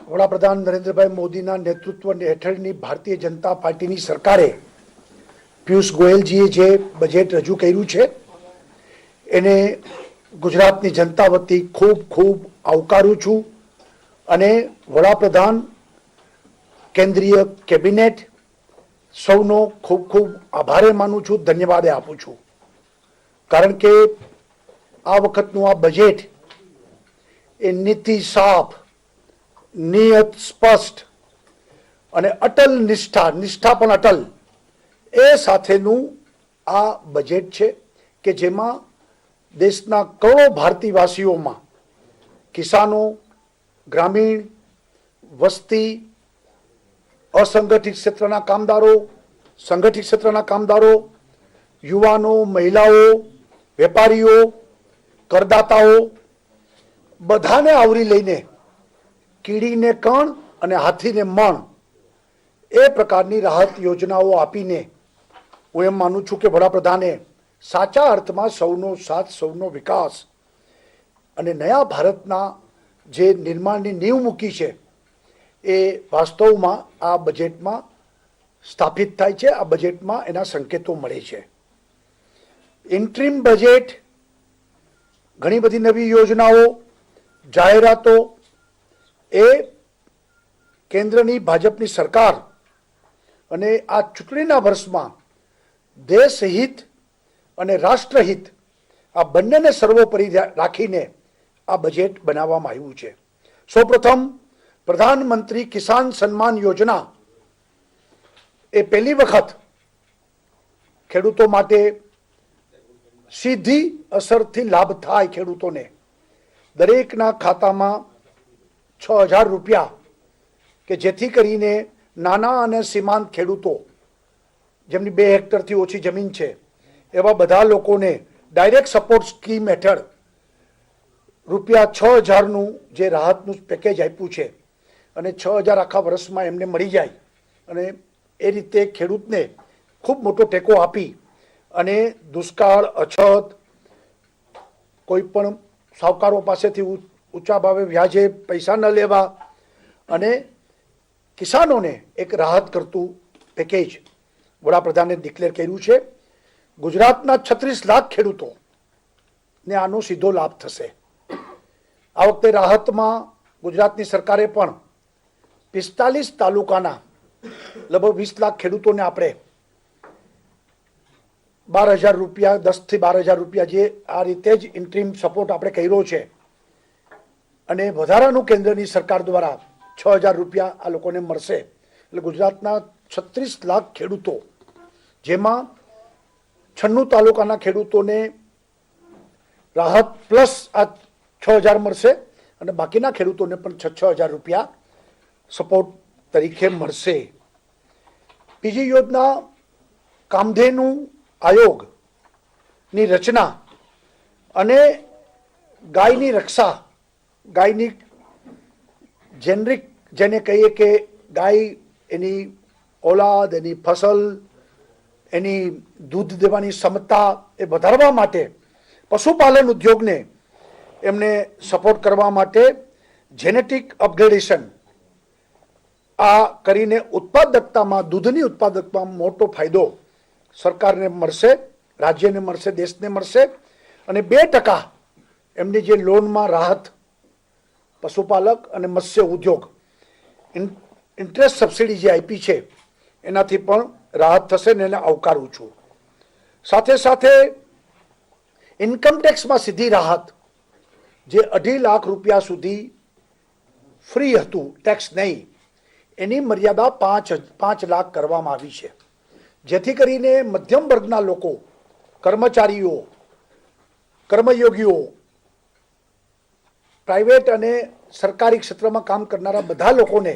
વડાપ્રધાન નરેન્દ્રભાઈ મોદીના નેતૃત્વ હેઠળની ભારતીય જનતા પાર્ટીની સરકારે પિયુષ ગોયલજીએ જે બજેટ રજૂ કર્યું છે એને ગુજરાતની જનતા વતી ખૂબ ખૂબ આવકારું છું અને વડાપ્રધાન, કેન્દ્રીય કેબિનેટ સૌનો ખૂબ ખૂબ આભાર માનું છું, ધન્યવાદ આપું છું. કારણ કે આ વખતનું આ બજેટ એ નીતિ સાફ, નિયત, સ્પષ્ટ અને અટલ નિષ્ઠા પણ અટલ એ સાથેનું આ બજેટ છે કે જેમાં દેશના કરોડો ભારતીયવાસીઓમાં કિસાનો, ગ્રામીણ વસ્તી, અસંગઠિત ક્ષેત્રના કામદારો, સંગઠિત ક્ષેત્રના કામદારો, યુવાનો, મહિલાઓ, વેપારીઓ, કરદાતાઓ બધાને આવરી લઈને કીડીને કણ અને હાથીને મણ એ પ્રકારની રાહત યોજનાઓ આપીને હું એમ માનું છું કે વડાપ્રધાને સાચા અર્થમાં સૌનો સાથ, સૌનો વિકાસ અને નયા ભારતના જે નિર્માણની નીંવ મૂકી છે એ વાસ્તવમાં આ બજેટમાં સ્થાપિત થાય છે. આ બજેટમાં એના સંકેતો મળે છે. ઇન્ટ્રીમ બજેટ, ઘણી બધી નવી યોજનાઓ, જાહેરાતો એ કેન્દ્રની ભાજપની સરકાર અને આ ચૂંટણીના વર્ષમાં દેશહિત અને રાષ્ટ્રહિત આ બંનેને સર્વોપરી રાખીને આ બજેટ બનાવવામાં આવ્યું છે. સૌપ્રથમ પ્રધાનમંત્રી કિસાન સન્માન યોજના એ પહેલી વખત ખેડૂતો માટે સીધી અસરથી લાભ થાય. ખેડૂતોને દરેકના ખાતામાં 6,000 રૂપિયા કે જેથી કરીને નાના અને સીમાંત ખેડૂતો જેમની 2 હેક્ટરથી ઓછી જમીન છે એવા બધા લોકોને ડાયરેક્ટ સપોર્ટ સ્કીમ હેઠળ રૂપિયા 6,000નું જે રાહતનું પેકેજ આપ્યું છે અને 6,000 આખા વર્ષમાં એમને મળી જાય અને એ રીતે ખેડૂતને ખૂબ મોટો ટેકો આપી અને દુષ્કાળ, અછત, કોઈ પણ સાવકારો પાસેથી ઊંચા ભાવે વ્યાજે પૈસા ન લેવા અને કિસાનોને એક રાહત કરતું પેકેજ વડાપ્રધાને ડિક્લેર કર્યું છે. ગુજરાતના 36 લાખ ખેડૂતોને આનો સીધો લાભ થશે. આ વખતે રાહતમાં ગુજરાતની સરકારે પણ 45 તાલુકાના લગભગ 20 લાખ ખેડૂતોને આપણે 12,000 રૂપિયા, 10 થી 12,000 રૂપિયા જે આ રીતે જ ઇન્ટ્રીમ સપોર્ટ આપણે કર્યો છે અને વધારાનું કેન્દ્રની સરકાર દ્વારા 6,000 રૂપિયા આ લોકોને મળશે. એટલે ગુજરાતના 36 લાખ ખેડૂતો, જેમાં 96 તાલુકાના ખેડૂતોને રાહત પ્લસ આ 6,000 મળશે અને બાકીના ખેડૂતોને પણ 6,000 રૂપિયા સપોર્ટ તરીકે મળશે. બીજી યોજના કામધેનુ આયોગની રચના અને ગાયની રક્ષા, ગાયની જેનરિક જેને કહીએ કે ગાય, એની ઓલાદ, એની ફસલ, એની દૂધ દેવાની ક્ષમતા એ વધારવા માટે પશુપાલન ઉદ્યોગને એમને સપોર્ટ કરવા માટે જેનેટિક અપગ્રેડેશન આ કરીને ઉત્પાદકતામાં, દૂધની ઉત્પાદકતામાં મોટો ફાયદો સરકારને મળશે, રાજ્યને મળશે, દેશને મળશે અને 2% એમની જે લોનમાં રાહત પશુપાલક અને મત્સ્ય ઉદ્યોગ ઇન્ટરેસ્ટ સબસિડી જે આપી છે એનાથી પણ રાહત થશે ને એને આવકારું છું. સાથે સાથે ઇન્કમટેક્સમાં સીધી રાહત જે 2.5 લાખ રૂપિયા સુધી ફ્રી હતું, ટેક્સ નહીં, એની મર્યાદા 5 લાખ કરવામાં આવી છે. જેથી કરીને મધ્યમ વર્ગના લોકો, કર્મચારીઓ, કર્મયોગીઓ, પ્રાઇવેટ અને સરકારી ક્ષેત્રમાં કામ કરનારા બધા લોકોને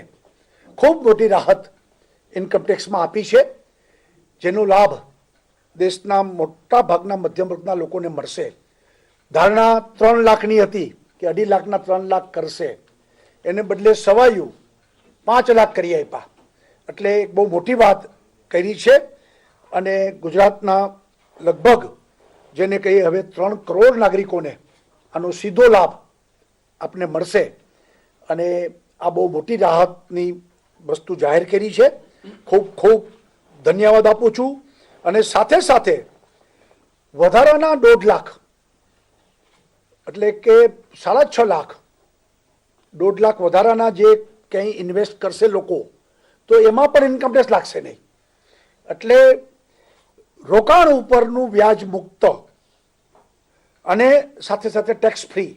ખૂબ મોટી રાહત ઇન્કમટેક્સમાં આપી છે, જેનો લાભ દેશના મોટા ભાગના મધ્યમ વર્ગના લોકોને મળશે. ધારણા 3 લાખની હતી કે 2.5 લાખના 3 લાખ કરશે, એને બદલે સવાયું 5 લાખ કરી આપ્યા. એટલે એક બહુ મોટી વાત કરી છે અને ગુજરાતના લગભગ જેને કહીએ હવે 3 કરોડ નાગરિકોને આનો સીધો લાભ આપને મળશે અને આ બહુ મોટી રાહતની વસ્તુ જાહેર કરી છે. ખૂબ ખૂબ ધન્યવાદ આપું છું. અને સાથે સાથે વધારાના 1.5 લાખ એટલે કે 6.5 લાખ 1.5 લાખ વધારાના જે કંઈ ઇન્વેસ્ટ કરશે લોકો, તો એમાં પણ ઇન્કમટેક્સ લાગશે નહીં. એટલે રોકાણ ઉપરનું વ્યાજ મુક્ત અને સાથે સાથે ટેક્સ ફ્રી,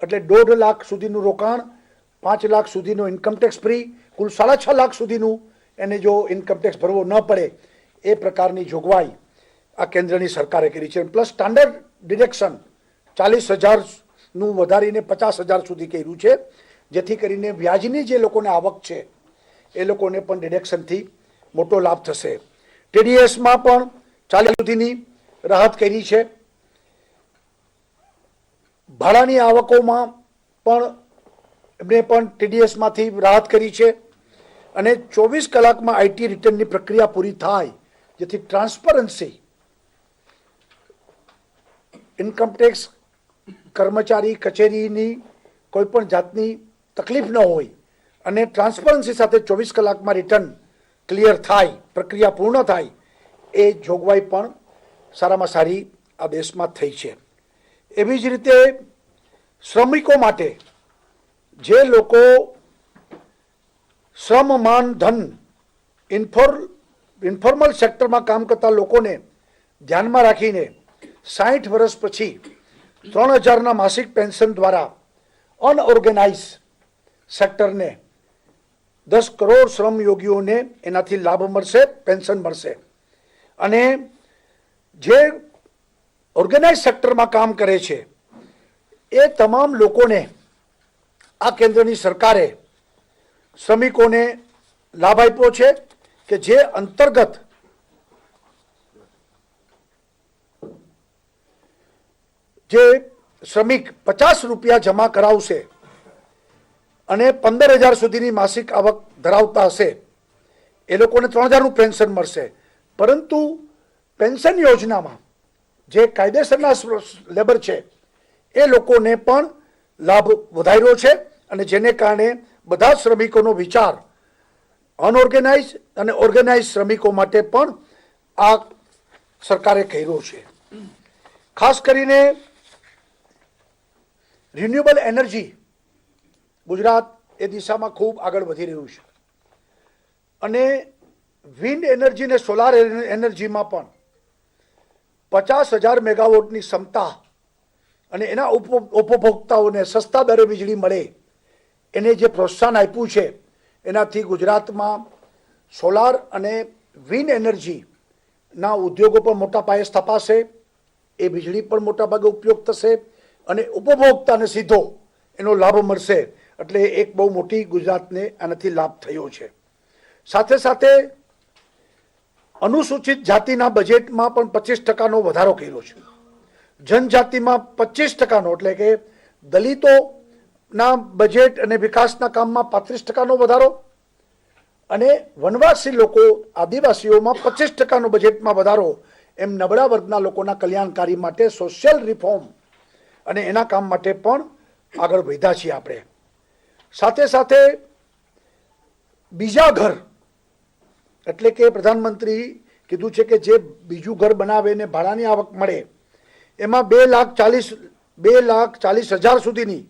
એટલે 1.5 લાખ સુધીનું રોકાણ, 5 લાખ સુધીનું ઇન્કમટેક્સ ફ્રી, કુલ 6.5 લાખ સુધીનું એને જો ઇન્કમટેક્સ ભરવો ન પડે એ પ્રકારની જોગવાઈ આ કેન્દ્રની સરકારે કરી છે. પ્લસ સ્ટાન્ડર્ડ ડિડક્શન 40,000નું વધારીને 50,000 સુધી કર્યું છે, જેથી કરીને વ્યાજની જે લોકોને આવક છે એ લોકોને પણ ડિડક્શનથી મોટો લાભ થશે. ટીડીએસમાં પણ 40 સુધીની રાહત કરી છે. ભાડાની આવકોમાં પણ એમને પણ ટીડીએસમાંથી રાહત કરી છે. અને 24 કલાકમાં આઈટી રિટર્નની પ્રક્રિયા પૂરી થાય, જેથી ટ્રાન્સપરન્સી, ઇન્કમટેક્સ કર્મચારી કચેરીની કોઈ પણ જાતની તકલીફ ન હોય અને ટ્રાન્સપરન્સી સાથે 24 કલાકમાં રિટર્ન ક્લિયર થાય, પ્રક્રિયા પૂર્ણ થાય, એ જોગવાઈ પણ સારામાં સારી આ દેશમાં થઈ છે. એવી જ રીતે શ્રમિકો માટે, જે લોકો શ્રમ માન ધન ઇન્ફોર્મલ સેક્ટરમાં કામ કરતા લોકોને ધ્યાનમાં રાખીને 60 વર્ષ પછી 3,000ના માસિક પેન્શન દ્વારા અનઓર્ગેનાઇઝ સેક્ટરને 10 કરોડ શ્રમયોગીઓને એનાથી લાભ મળશે, પેન્શન મળશે. અને જે ઓર્ગેનાઇઝ સેક્ટરમાં કામ કરે છે એ તમામ લોકોને આ કેન્દ્રની સરકારે શ્રમિકોને લાભ આપ્યો છે કે જે અંતર્ગત જે શ્રમિક 50 રૂપિયા જમા કરાવશે અને 15,000 સુધીની માસિક આવક ધરાવતા હશે એ લોકોને 3,000નું પેન્શન મળશે. પરંતુ પેન્શન યોજનામાં જે કાયદેસરના લેબર છે એ લોકોને પણ લાભ વધાર્યો છે. અને જેને કારણે બધા શ્રમિકોનો વિચાર અનઓર્ગેનાઇઝ અને ઓર્ગેનાઇઝ શ્રમિકો માટે પણ આ સરકારે કર્યો છે. ખાસ કરીને રિન્યુએબલ એનર્જી ગુજરાત એ દિશામાં ખૂબ આગળ વધી રહ્યું છે. અને વિન્ડ એનર્જી અને સોલાર એનર્જીમાં પણ 50,000 મેગાવોટની ક્ષમતા અને એના ઉપભોક્તાઓને સસ્તા દરે વીજળી મળે એને જે પ્રોત્સાહન આપ્યું છે, એનાથી ગુજરાતમાં સોલાર અને વિન્ડ એનર્જીના ઉદ્યોગો પણ મોટા પાયે સ્થપાશે. એ વીજળી પણ મોટા ભાગે ઉપયોગ થશે અને ઉપભોક્તાને સીધો એનો લાભ મળશે. એટલે એક બહુ મોટી ગુજરાતને આનાથી લાભ થયો છે. સાથે સાથે અનુસૂચિત જાતિના બજેટમાં પણ 25%નો વધારો કર્યો છે. જનજાતિમાં 25%નો, એટલે કે દલિતોના બજેટ અને વિકાસના કામમાં 35%નો વધારો અને વનવાસી લોકો આદિવાસીઓમાં 25%નો બજેટમાં વધારો. એમ નબળા વર્ગના લોકોના કલ્યાણકારી માટે સોશિયલ રિફોર્મ અને એના કામ માટે પણ આગળ વધ્યા છીએ આપણે. સાથે સાથે બીજા ઘર, એટલે કે પ્રધાનમંત્રી કીધું છે કે જે બીજું ઘર બનાવે ને ભાડાની આવક મળે એમાં 2,40,000 સુધીની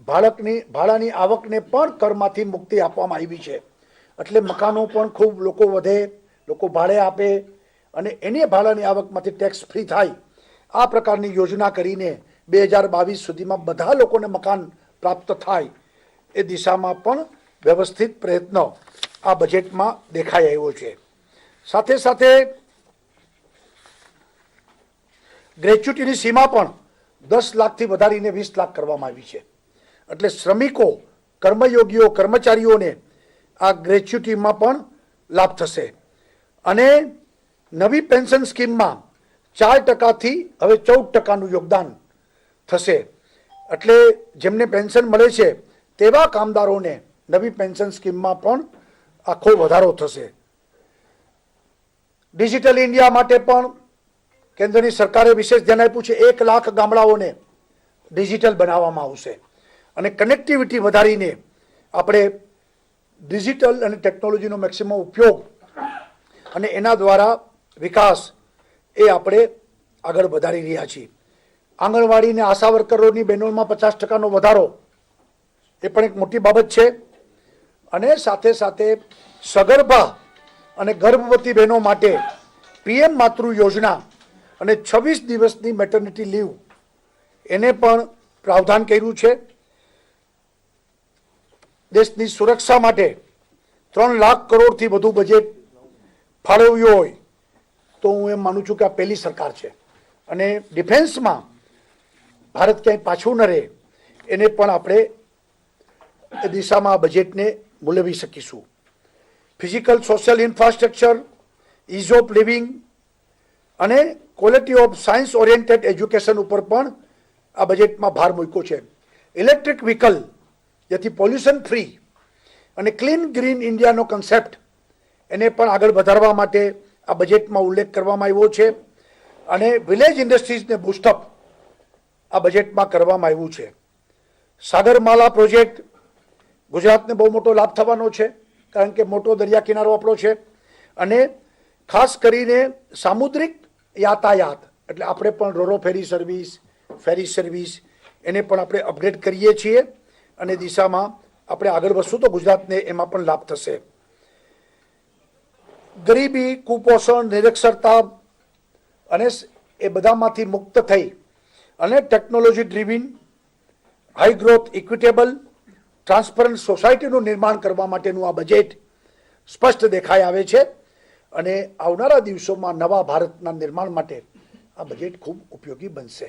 ભાડાની આવકને પણ કરમાંથી મુક્તિ આપવામાં આવી છે. એટલે મકાનો પણ ખૂબ લોકો વધે, લોકો ભાડે આપે અને એની ભાડાની આવકમાંથી ટેક્સ ફ્રી થાય. આ પ્રકારની યોજના કરીને 2022 સુધીમાં બધા લોકોને મકાન પ્રાપ્ત થાય એ દિશામાં પણ વ્યવસ્થિત પ્રયત્ન આ બજેટમાં દેખાઈ આવ્યો છે. સાથે સાથે ગ્રેચ્યુટીની સીમા પણ 10 લાખથી વધારીને 20 લાખ કરવામાં આવી છે. એટલે શ્રમિકો, કર્મયોગીઓ, કર્મચારીઓને આ ગ્રેચ્યુટીમાં પણ લાભ થશે. અને નવી પેન્શન સ્કીમમાં 4%થી હવે 14%નું યોગદાન થશે. એટલે જેમને પેન્શન મળે છે તેવા કામદારોને નવી પેન્શન સ્કીમમાં પણ આખો વધારો થશે. ડિજિટલ ઇન્ડિયા માટે પણ કેન્દ્રની સરકારે વિશેષ ધ્યાન આપ્યું છે. 1 લાખ ગામડાઓને ડિજિટલ બનાવવામાં આવશે અને કનેક્ટિવિટી વધારીને આપણે ડિજિટલ અને ટેકનોલોજીનો મેક્સિમમ ઉપયોગ અને એના દ્વારા વિકાસ એ આપણે આગળ વધારી રહ્યા છીએ. આંગણવાડી અને આશા વર્કરોની બહેનોમાં 50% વધારો એ પણ એક મોટી બાબત છે. અને સાથે સાથે સગર્ભા અને ગર્ભવતી બહેનો માટે પીએમ માતૃ યોજના અને 26 દિવસની મેટર્નિટી લીવ એને પણ પ્રાવધાન કર્યું છે. દેશની સુરક્ષા માટે 3 લાખ કરોડથી વધુ બજેટ ફાળવ્યું હોય તો હું એમ માનું છું કે આ પહેલી સરકાર છે. અને ડિફેન્સમાં ભારત ક્યાંય પાછું ન રહે એને પણ આપણે એ દિશામાં આ બજેટને મૂલવી શકીશું. Physical social infrastructure, ease of living અને quality of science oriented education ઉપર પણ આ બજેટમાં ભાર મૂક્યો છે. ઇલેક્ટ્રિક વ્હીકલ જેથી પોલ્યુશન ફ્રી અને ક્લીન ગ્રીન ઇન્ડિયાનો કન્સેપ્ટ એને પણ આગળ વધારવા માટે આ બજેટમાં ઉલ્લેખ કરવામાં આવ્યો છે. અને વિલેજ ઇન્ડસ્ટ્રીઝને બૂસ્ટઅપ આ બજેટમાં કરવામાં આવ્યું છે. સાગરમાલા પ્રોજેક્ટ ગુજરાતને બહુ મોટો લાભ થવાનો છે, કારણ કે મોટો દરિયા કિનારો આપણો છે. અને ખાસ કરીને સામુદ્રિક યાતાયાત એટલે આપણે પણ રોરો ફેરી સર્વિસ એને પણ આપણે અપગ્રેડ કરીએ છીએ. અને દિશામાં આપણે આગળ વધશું તો ગુજરાતને એમાં પણ લાભ થશે. ગરીબી, કુપોષણ, નિરક્ષરતા અને એ બધામાંથી મુક્ત થઈ અને technology driven, high growth, equitable, transparent સોસાયટીનું નિર્માણ કરવા માટેનું આ બજેટ સ્પષ્ટ દેખાઈ આવે છે. અને આવનારા દિવસોમાં નવા ભારતના નિર્માણ માટે આ બજેટ ખૂબ ઉપયોગી બનશે.